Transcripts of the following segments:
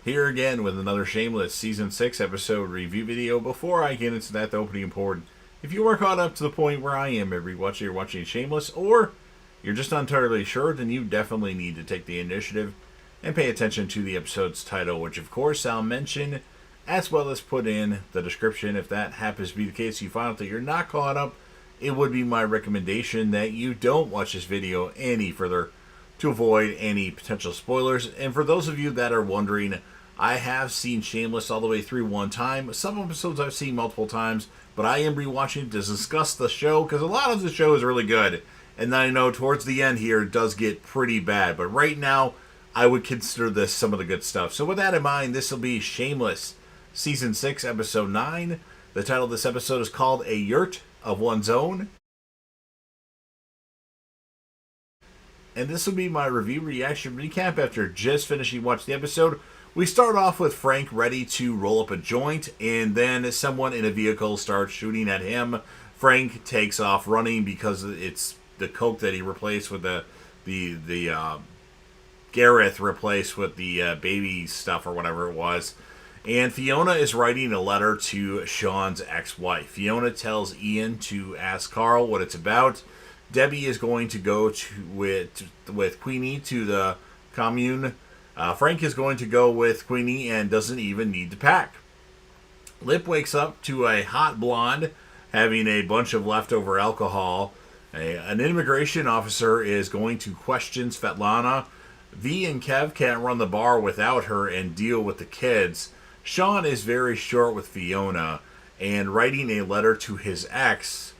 Here again with another Shameless Season 6 episode review video. Before I get into that, the opening important. If you are caught up to the point where I am every watcher, you're watching Shameless, or you're just not entirely sure, then you definitely need to take the initiative and pay attention to the episode's title, which of course I'll mention as well as put in the description. If that happens to be the case, you find out that you're not caught up, it would be my recommendation that you don't watch this video any further to avoid any potential spoilers. And for those of you that are wondering, I have seen Shameless all the way through one time. Some episodes I've seen multiple times, but I am rewatching to discuss the show because a lot of the show is really good. And I know towards the end here it does get pretty bad, but right now I would consider this some of the good stuff. So with that in mind, this will be Shameless Season 6, Episode 9. The title of this episode is called A Yurt of One's Own. And this will be my review reaction recap after just finishing watching the episode. We start off with Frank ready to roll up a joint, and then someone in a vehicle starts shooting at him. Frank takes off running because it's the Coke that he replaced with the Gareth replaced with the baby stuff or whatever it was. And Fiona is writing a letter to Sean's ex-wife. Fiona tells Ian to ask Carl what it's about. Debbie is going to go with Queenie to the commune. Frank is going to go with Queenie and doesn't even need to pack. Lip wakes up to a hot blonde having a bunch of leftover alcohol. An immigration officer is going to question Svetlana. V and Kev can't run the bar without her and deal with the kids. Sean is very short with Fiona, and writing a letter to his ex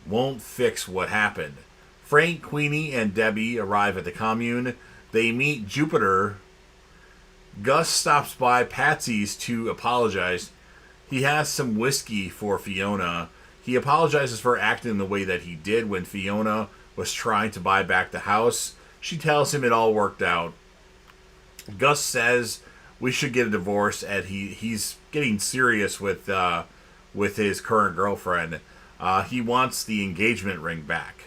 won't fix what happened. Frank, Queenie, and Debbie arrive at the commune. They meet Jupiter. Gus stops by Patsy's to apologize. He has some whiskey for Fiona. He apologizes for acting the way that he did when Fiona was trying to buy back the house. She tells him it all worked out. Gus says we should get a divorce, and he's getting serious with his current girlfriend. He wants the engagement ring back.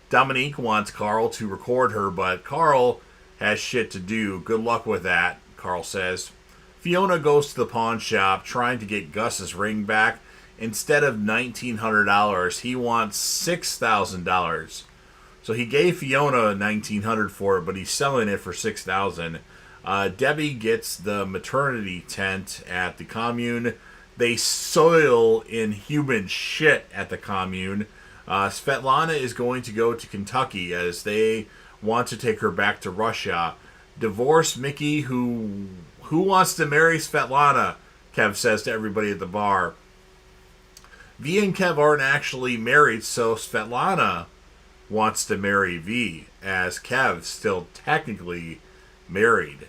Dominique wants Carl to record her, but Carl has shit to do. Good luck with that, Carl says. Fiona goes to the pawn shop trying to get Gus's ring back. Instead of $1,900, he wants $6,000. So he gave Fiona $1,900 for it, but he's selling it for $6,000. Debbie gets the maternity tent at the commune. They soil in human shit at the commune. Svetlana is going to go to Kentucky as they want to take her back to Russia. Divorce Mickey, who wants to marry Svetlana, Kev says to everybody at the bar. V and Kev aren't actually married, so Svetlana wants to marry V, as Kev's still technically married.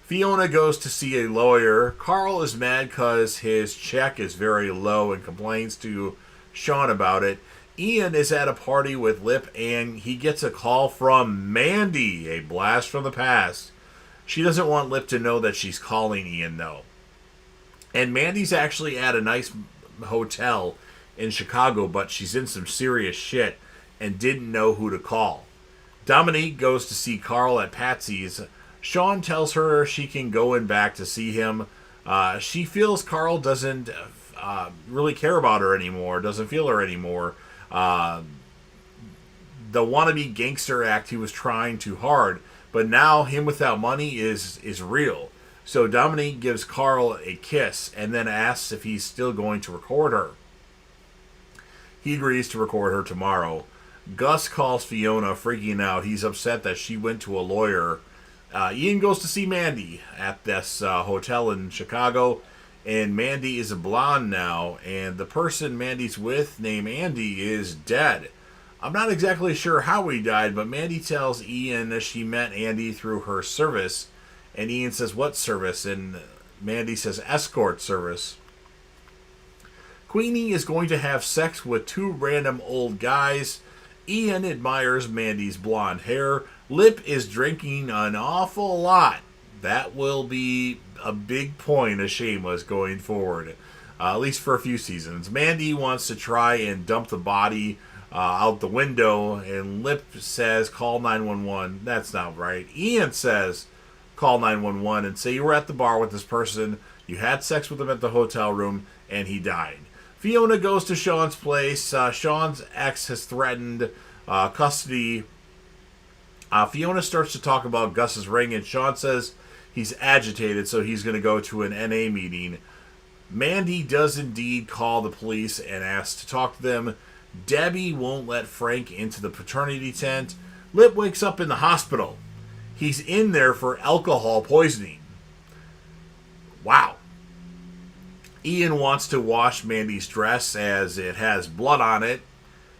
Fiona goes to see a lawyer. Carl is mad because his check is very low and complains to Sean about it. Ian is at a party with Lip and he gets a call from Mandy, a blast from the past. She doesn't want Lip to know that she's calling Ian, though. And Mandy's actually at a nice hotel in Chicago, but she's in some serious shit and didn't know who to call. Dominique goes to see Carl at Patsy's. Sean tells her she can go in back to see him. She feels Carl doesn't really care about her anymore, doesn't feel her anymore. The wannabe gangster act he was trying too hard, but now him without money is real. So Dominique gives Carl a kiss and then asks if he's still going to record her. He agrees to record her tomorrow. Gus calls Fiona, freaking out. He's upset that she went to a lawyer. Ian goes to see Mandy at this hotel in Chicago, and Mandy is a blonde now, and the person Mandy's with, named Andy, is dead. I'm not exactly sure how he died, but Mandy tells Ian that she met Andy through her service, and Ian says, what service? And Mandy says, escort service. Queenie is going to have sex with two random old guys. Ian admires Mandy's blonde hair. Lip is drinking an awful lot. That will be a big point of Shameless going forward, at least for a few seasons. Mandy wants to try and dump the body out the window, and Lip says, call 911. That's not right. Ian says, call 911 and say you were at the bar with this person, you had sex with him at the hotel room, and he died. Fiona goes to Sean's place. Sean's ex has threatened custody. Fiona starts to talk about Gus's ring, and Sean says he's agitated, so he's going to go to an NA meeting. Mandy does indeed call the police and asks to talk to them. Debbie won't let Frank into the paternity tent. Lip wakes up in the hospital. He's in there for alcohol poisoning. Wow. Ian wants to wash Mandy's dress as it has blood on it.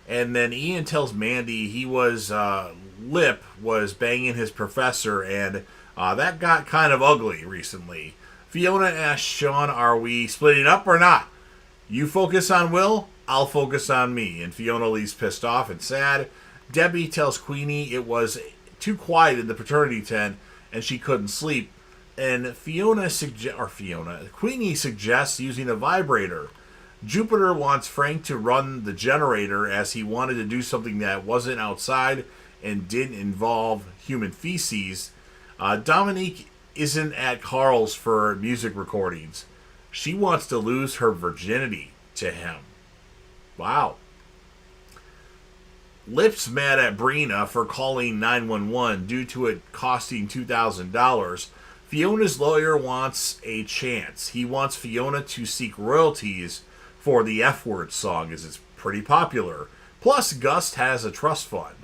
And then Ian tells Mandy Lip was banging his professor, and that got kind of ugly recently. Fiona asks Sean, are we splitting up or not? You focus on Will, I'll focus on me. And Fiona leaves pissed off and sad. Debbie tells Queenie it was too quiet in the paternity tent and she couldn't sleep. And Queenie suggests using a vibrator. Jupiter wants Frank to run the generator as he wanted to do something that wasn't outside and didn't involve human feces. Dominique isn't at Carl's for music recordings. She wants to lose her virginity to him. Wow. Lip's mad at Brina for calling 911 due to it costing $2,000. Fiona's lawyer wants a chance. He wants Fiona to seek royalties for the F-word song, as it's pretty popular. Plus, Gus has a trust fund.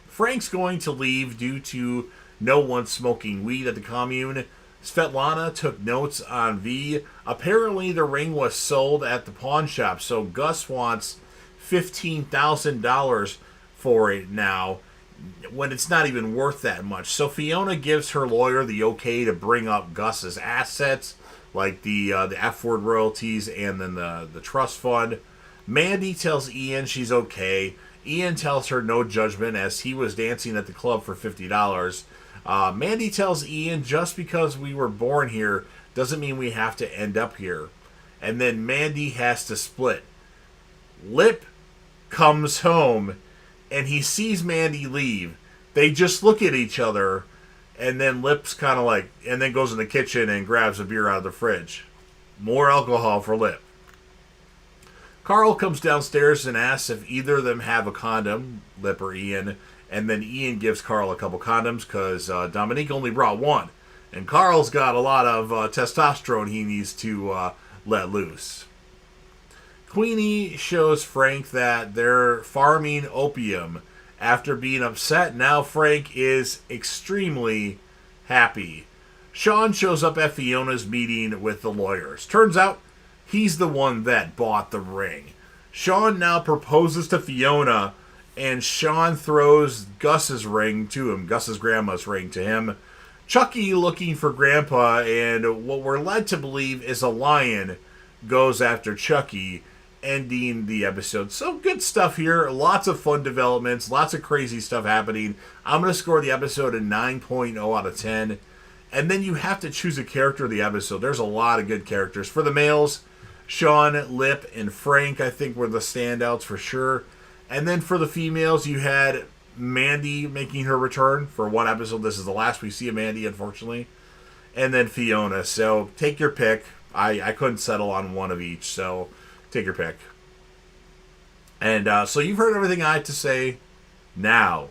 Frank's going to leave due to no one smoking weed at the commune. Svetlana took notes on V. Apparently, the ring was sold at the pawn shop, so Gus wants $15,000 for it now, when it's not even worth that much. So Fiona gives her lawyer the okay to bring up Gus's assets, like the F-word royalties and then the trust fund. Mandy tells Ian she's okay. Ian tells her no judgment as he was dancing at the club for $50. Mandy tells Ian just because we were born here doesn't mean we have to end up here. And then Mandy has to split. Lip comes home and he sees Mandy leave. They just look at each other, and then Lip's kind of like, and then goes in the kitchen and grabs a beer out of the fridge. More alcohol for Lip. Carl comes downstairs and asks if either of them have a condom, Lip or Ian, and then Ian gives Carl a couple condoms because Dominique only brought one. And Carl's got a lot of testosterone he needs to let loose. Queenie shows Frank that they're farming opium. After being upset, now Frank is extremely happy. Sean shows up at Fiona's meeting with the lawyers. Turns out he's the one that bought the ring. Sean now proposes to Fiona, and Sean throws Gus's ring to him, Gus's grandma's ring to him. Chucky, looking for Grandpa, and what we're led to believe is a lion, goes after Chucky, ending the episode. So good stuff here. Lots of fun developments. Lots of crazy stuff happening. I'm going to score the episode a 9.0 out of 10. And then you have to choose a character of the episode. There's a lot of good characters. For the males, Sean, Lip, and Frank, I think, were the standouts for sure. And then for the females, you had Mandy making her return for one episode. This is the last we see of Mandy, unfortunately. And then Fiona. So take your pick. I couldn't settle on one of each, so take your pick. And so you've heard everything I had to say. Now,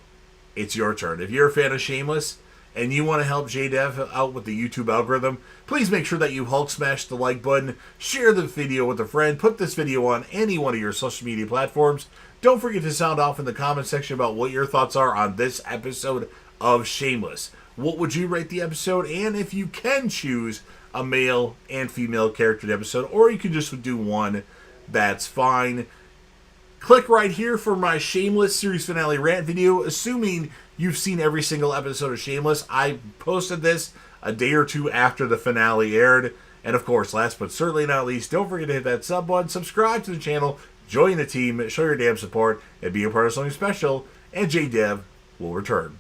it's your turn. If you're a fan of Shameless and you want to help JDev out with the YouTube algorithm, please make sure that you Hulk smash the like button, share the video with a friend, put this video on any one of your social media platforms. Don't forget to sound off in the comment section about what your thoughts are on this episode of Shameless. What would you rate the episode? And if you can choose a male and female character in the episode, or you can just do one, that's fine. Click right here for my Shameless series finale rant video, assuming you've seen every single episode of Shameless. I posted this a day or two after the finale aired. And of course, last but certainly not least, don't forget to hit that sub button, subscribe to the channel, join the team, show your damn support, and be a part of something special. And JDev will return.